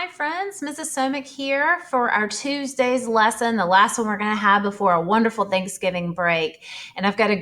Hi, friends. Mrs. Somick here for our Tuesday's lesson, the last one we're going to have before a wonderful Thanksgiving break. And I've got a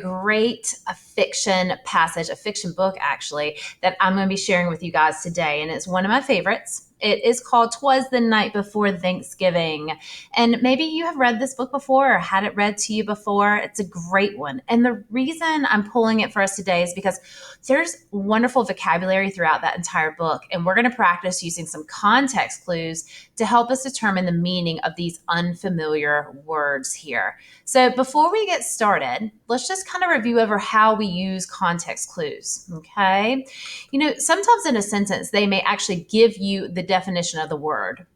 fiction passage, a fiction book actually, that I'm going to be sharing with you guys today. And it's one of my favorites. It is called "'Twas the Night Before Thanksgiving." And maybe you have read this book before or had it read to you before. It's a great one. And the reason I'm pulling it for us today is because there's wonderful vocabulary throughout that entire book, and we're going to practice using some context clues to help us determine the meaning of these unfamiliar words here. So, before we get started, let's just kind of review over how we use context clues. Okay. Sometimes in a sentence, they may actually give you the definition of the word.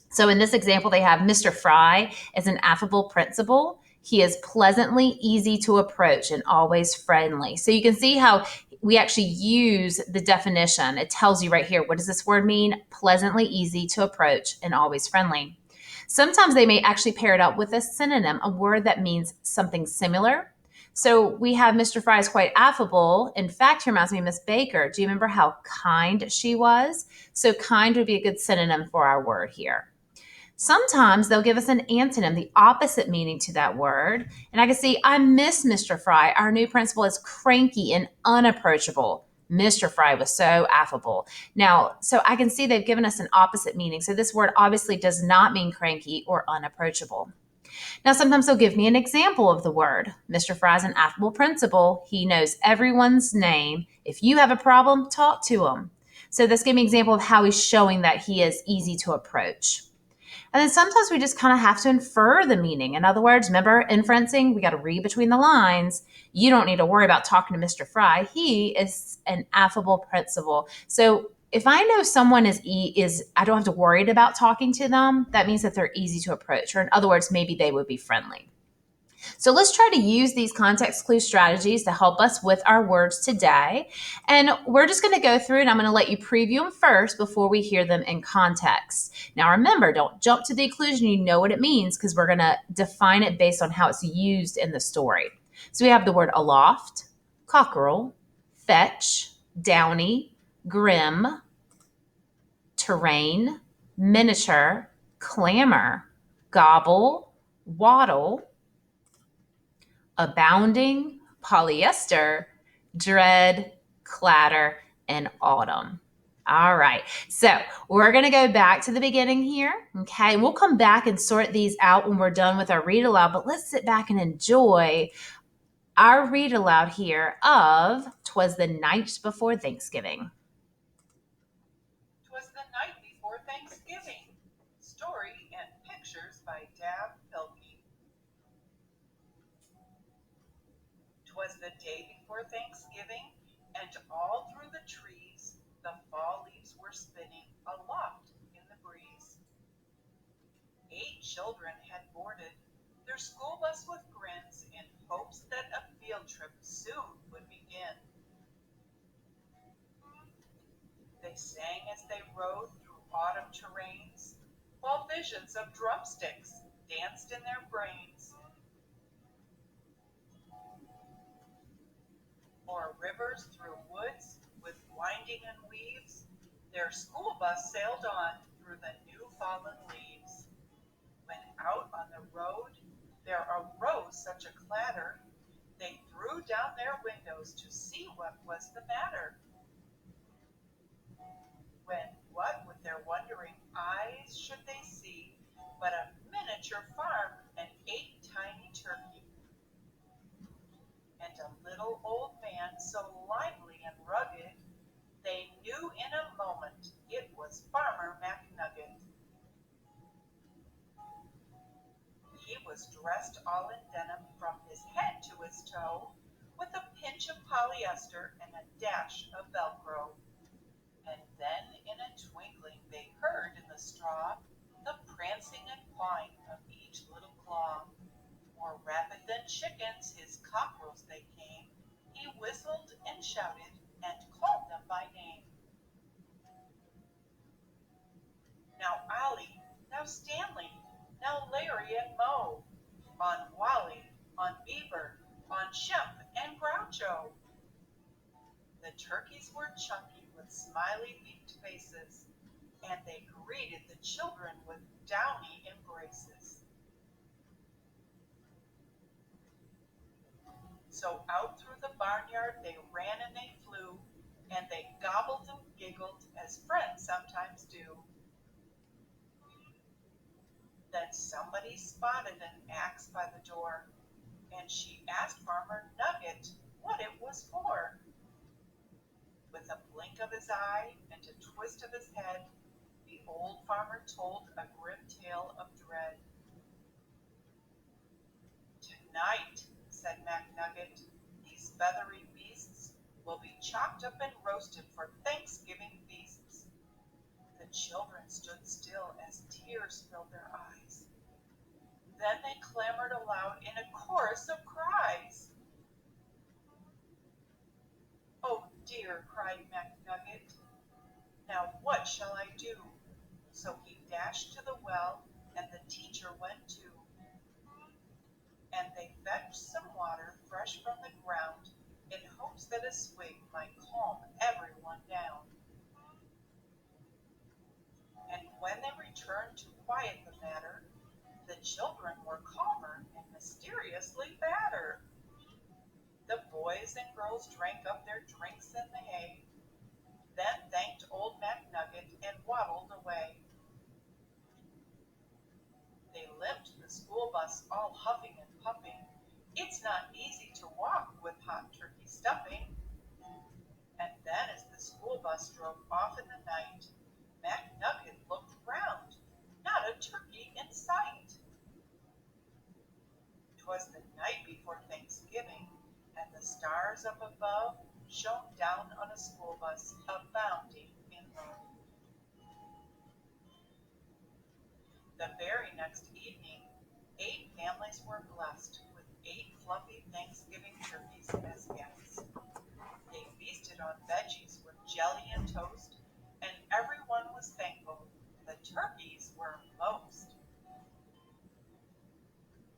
So, in this example, they have Mr. Fry is an affable principal. He is pleasantly easy to approach and always friendly. So you can see how we actually use the definition. It tells you right here, what does this word mean? Pleasantly easy to approach and always friendly. Sometimes they may actually pair it up with a synonym, a word that means something similar. So we have Mr. Fry is quite affable. In fact, he reminds me of Miss Baker. Do you remember how kind she was? So kind would be a good synonym for our word here. Sometimes they'll give us an antonym, the opposite meaning to that word. And I can see, I miss Mr. Fry. Our new principal is cranky and unapproachable. Mr. Fry was so affable. Now, so I can see they've given us an opposite meaning. So this word obviously does not mean cranky or unapproachable. Now, sometimes they'll give me an example of the word. Mr. Fry's an affable principal. He knows everyone's name. If you have a problem, talk to him. So this gave me an example of how he's showing that he is easy to approach. And then sometimes we just kind of have to infer the meaning. In other words, remember inferencing, we got to read between the lines. You don't need to worry about talking to Mr. Fry. He is an affable principal. So if I know someone is I don't have to worry about talking to them, that means that they're easy to approach. Or in other words, maybe they would be friendly. So let's try to use these context clue strategies to help us with our words today. And we're just going to go through and I'm going to let you preview them first before we hear them in context. Now remember, don't jump to the conclusion you know what it means because we're going to define it based on how it's used in the story. So we have the word aloft, cockerel, fetch, downy, grim, terrain, miniature, clamor, gobble, waddle, abounding, polyester, dread, clatter, and autumn. All right. So we're going to go back to the beginning here. Okay. We'll come back and sort these out when we're done with our read aloud, but let's sit back and enjoy our read aloud here of "'Twas the Night Before Thanksgiving." "'Twas the night before Thanksgiving." Story and pictures by Dab Pilkey. "'Twas the day before Thanksgiving, and all through the trees the fall leaves were spinning aloft in the breeze. 8 children had boarded their school bus with grins in hopes that a field trip soon would begin. They sang as they rode through autumn terrains, while visions of drumsticks danced in their brains. O'er rivers, through woods, with winding and weaves, their school bus sailed on through the new fallen leaves. When out on the road there arose such a clatter, they threw down their windows to see what was the matter. When what with their wondering eyes should they see but a miniature farm and 8 tiny turkeys, and a little old man so lively and rugged, they knew in a moment it was Farmer McNugget. He was dressed all in denim from his head to his toe, with a pinch of polyester and a dash of Velcro. And then in a twinkling they heard in the straw the prancing and pawing of each little claw. More rapid than chickens, his cockerels they came. He whistled and shouted and called them by name. Now Ollie, now Stanley, now Larry and Moe, on Wally, on Beaver, on Shemp and Groucho. The turkeys were chunky with smiley beaked faces, and they greeted the children with downy embraces. So out through the barnyard they ran and they flew, and they gobbled and giggled as friends sometimes do. Then somebody spotted an axe by the door, and she asked Farmer Nugget what it was for. With a blink of his eye and a twist of his head, the old farmer told a grim tale of dread. "Tonight," said McNugget, "these feathery beasts will be chopped up and roasted for Thanksgiving feasts." The children stood still as tears filled their eyes. Then they clamored aloud in a chorus of cries. "Oh dear," cried McNugget, "now what shall I do?" So he dashed to the well, and the teacher went too. And they fetched some water fresh from the ground, in hopes that a swig might calm everyone down. And when they returned to quiet the matter, the children were calmer and mysteriously fatter. The boys and girls drank up their drinks in the hay, then thanked old McNugget and waddled away. They limped the school bus all huffing and puffing. It's not easy to walk with hot turkey stuffing. And then as the school bus drove off in the night, McNugget looked round, not a turkey in sight. 'Twas the night before Thanksgiving, and the stars up above shone down on a school bus abounding in love. The very next evening, 8 families were blessed with 8 fluffy Thanksgiving turkeys as guests. They feasted on veggies with jelly and toast, and everyone was thankful the turkeys were most.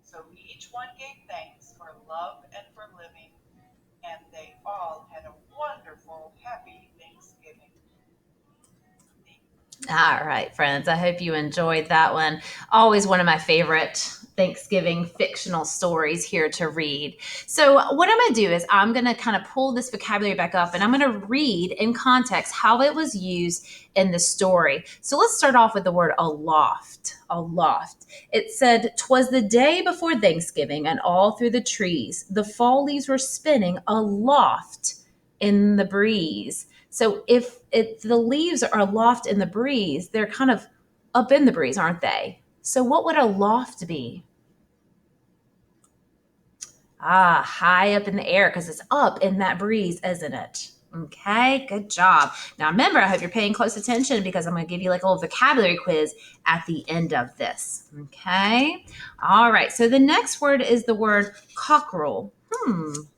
So each one gave thanks for love and for living, and they all had a wonderful, happy Thanksgiving. All right, friends. I hope you enjoyed that one. Always one of my favorite Thanksgiving fictional stories here to read. So, what I'm going to do is I'm going to kind of pull this vocabulary back up and I'm going to read in context how it was used in the story. So, let's start off with the word aloft. Aloft. It said, "'Twas the day before Thanksgiving, and all through the trees the fall leaves were spinning aloft in the breeze." So if the leaves are aloft in the breeze, they're kind of up in the breeze, aren't they? So what would aloft be? High up in the air because it's up in that breeze, isn't it? Okay, good job. Now remember, I hope you're paying close attention because I'm going to give you like a little vocabulary quiz at the end of this. Okay. All right. So the next word is the word cockerel.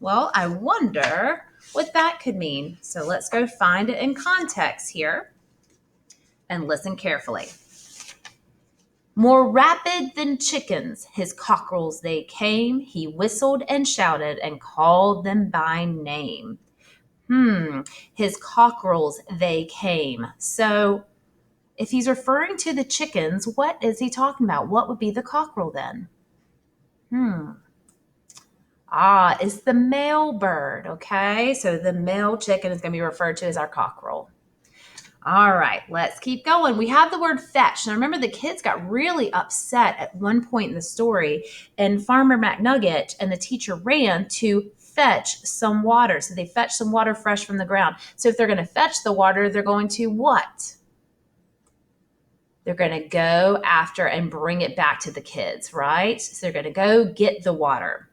Well, I wonder what that could mean. So let's go find it in context here and listen carefully. "More rapid than chickens, his cockerels they came. He whistled and shouted and called them by name." His cockerels they came. So if he's referring to the chickens, what is he talking about? What would be the cockerel then? It's the male bird, okay? So the male chicken is going to be referred to as our cockerel. All right, let's keep going. We have the word fetch. Now remember, the kids got really upset at one point in the story, and Farmer McNugget and the teacher ran to fetch some water. So they fetched some water fresh from the ground. So if they're going to fetch the water, they're going to what? They're going to go after and bring it back to the kids, right? So they're going to go get the water.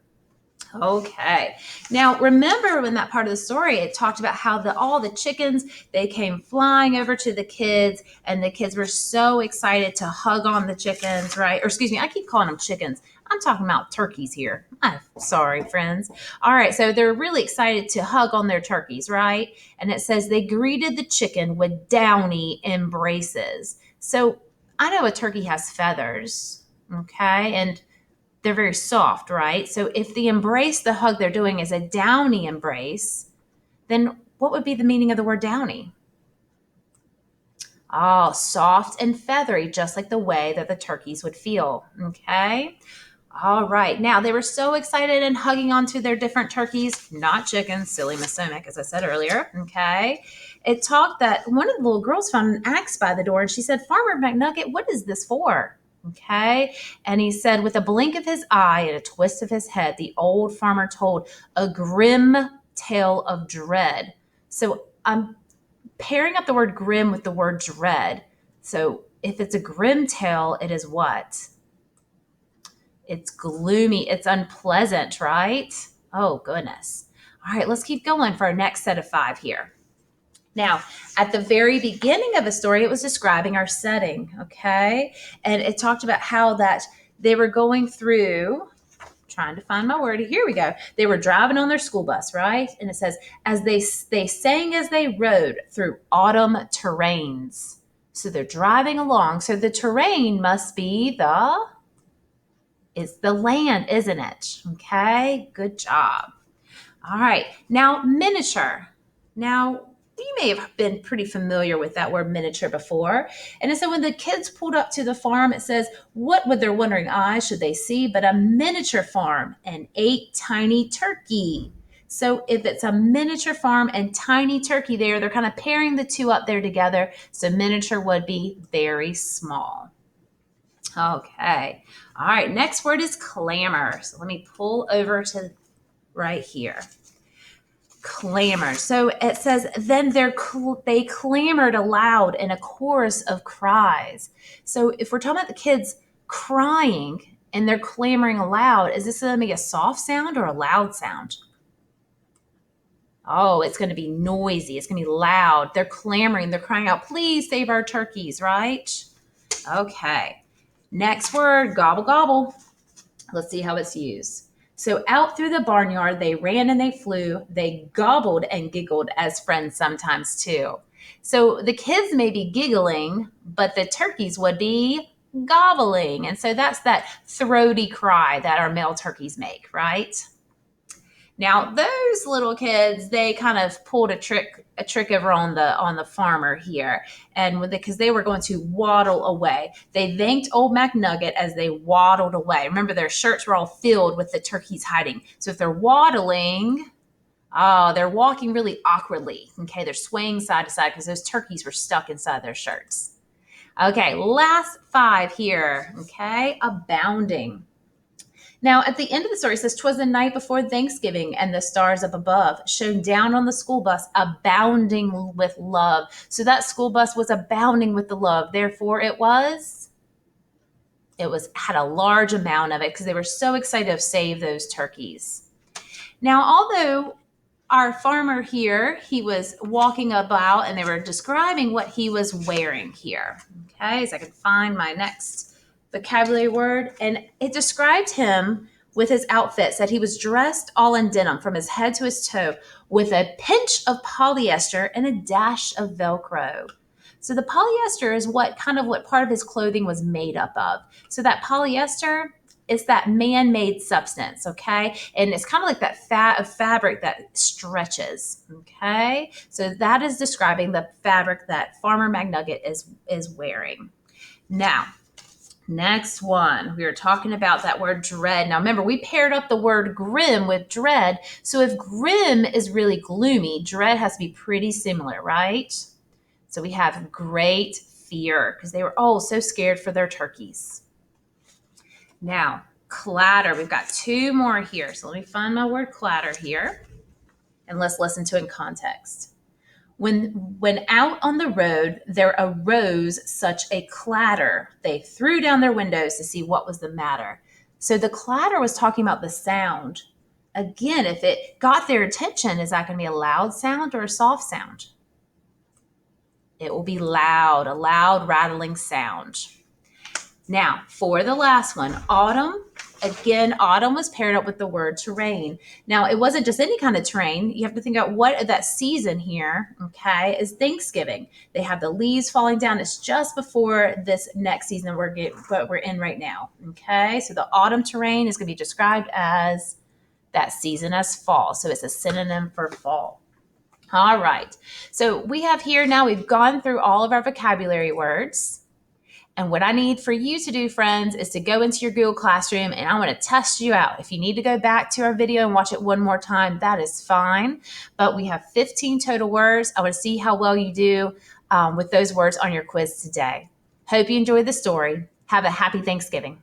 Okay. Now, remember in that part of the story, it talked about how all the chickens, they came flying over to the kids, and the kids were so excited to hug on the chickens, right? Or excuse me, I keep calling them chickens. I'm talking about turkeys here. I'm sorry, friends. All right. So they're really excited to hug on their turkeys, right? And it says they greeted the chicken with downy embraces. So I know a turkey has feathers, okay? And they're very soft, right? So if the embrace, the hug they're doing is a downy embrace, then what would be the meaning of the word downy? Oh, soft and feathery, just like the way that the turkeys would feel. Okay. All right. Now they were so excited and hugging onto their different turkeys, not chickens, silly Miss Somick, as I said earlier. Okay. It talked that one of the little girls found an axe by the door and she said, Farmer McNugget, what is this for? Okay. And he said, with a blink of his eye and a twist of his head, the old farmer told a grim tale of dread. So I'm pairing up the word grim with the word dread. So if it's a grim tale, it is what? It's gloomy. It's unpleasant, right? Oh, goodness. All right, let's keep going for our next set of 5 here. Now, at the very beginning of the story, it was describing our setting, okay? And it talked about how that they were going through, trying to find my word. Here we go. They were driving on their school bus, right? And it says, as they sang as they rode through autumn terrains. So they're driving along. So the terrain must be it's the land, isn't it? Okay, good job. All right, now miniature. Now, you may have been pretty familiar with that word miniature before. And so when the kids pulled up to the farm, it says, what with their wondering eyes should they see but a miniature farm and 8 tiny turkey? So if it's a miniature farm and tiny turkey there, they're kind of pairing the two up there together. So miniature would be very small. Okay. All right. Next word is clamor. So let me pull over to right here. Clamor. So it says, then they clamored aloud in a chorus of cries. So if we're talking about the kids crying and they're clamoring aloud, is this going to be a soft sound or a loud sound? Oh, it's going to be noisy. It's going to be loud. They're clamoring. They're crying out, please save our turkeys, right? Okay. Next word, gobble, gobble. Let's see how it's used. So out through the barnyard, they ran and they flew. They gobbled and giggled as friends sometimes too. So the kids may be giggling, but the turkeys would be gobbling. And so that's that throaty cry that our male turkeys make, right? Now those little kids, they kind of pulled a trick over on the farmer here, and because they were going to waddle away, they thanked old McNugget as they waddled away. Remember, their shirts were all filled with the turkeys hiding. So if they're waddling, oh, they're walking really awkwardly. Okay, they're swaying side to side because those turkeys were stuck inside their shirts. Okay, last 5 here. Okay, abounding. Now, at the end of the story, it says, 'twas the night before Thanksgiving, and the stars up above shone down on the school bus, abounding with love. So that school bus was abounding with the love. Therefore, it had a large amount of it because they were so excited to save those turkeys. Now, although our farmer here, he was walking about and they were describing what he was wearing here. Okay, so I can find my next vocabulary word, and it described him with his outfit, said he was dressed all in denim from his head to his toe with a pinch of polyester and a dash of Velcro. So the polyester is what part of his clothing was made up of. So that polyester is that man-made substance, okay? And it's kind of like that fabric that stretches, okay? So that is describing the fabric that Farmer McNugget is wearing. Now, next one, we were talking about that word dread. Now, remember, we paired up the word grim with dread. So if grim is really gloomy, dread has to be pretty similar, right? So we have great fear because they were so scared for their turkeys. Now, clatter. We've got 2 more here. So let me find my word clatter here, and let's listen to it in context. When out on the road there arose such a clatter, they threw down their windows to see what was the matter. So the clatter was talking about the sound. Again, if it got their attention, is that going to be a loud sound or a soft sound? It will be loud, a loud rattling sound. Now, for the last one, autumn. Again, autumn was paired up with the word terrain. Now, it wasn't just any kind of terrain. You have to think about what that season here, okay, is Thanksgiving. They have the leaves falling down. It's just before this next season what we're in right now, okay? So the autumn terrain is going to be described as that season as fall. So it's a synonym for fall. All right. So we have here now, we've gone through all of our vocabulary words. And what I need for you to do, friends, is to go into your Google Classroom and I want to test you out. If you need to go back to our video and watch it one more time, that is fine. But we have 15 total words. I want to see how well you do with those words on your quiz today. Hope you enjoyed the story. Have a happy Thanksgiving.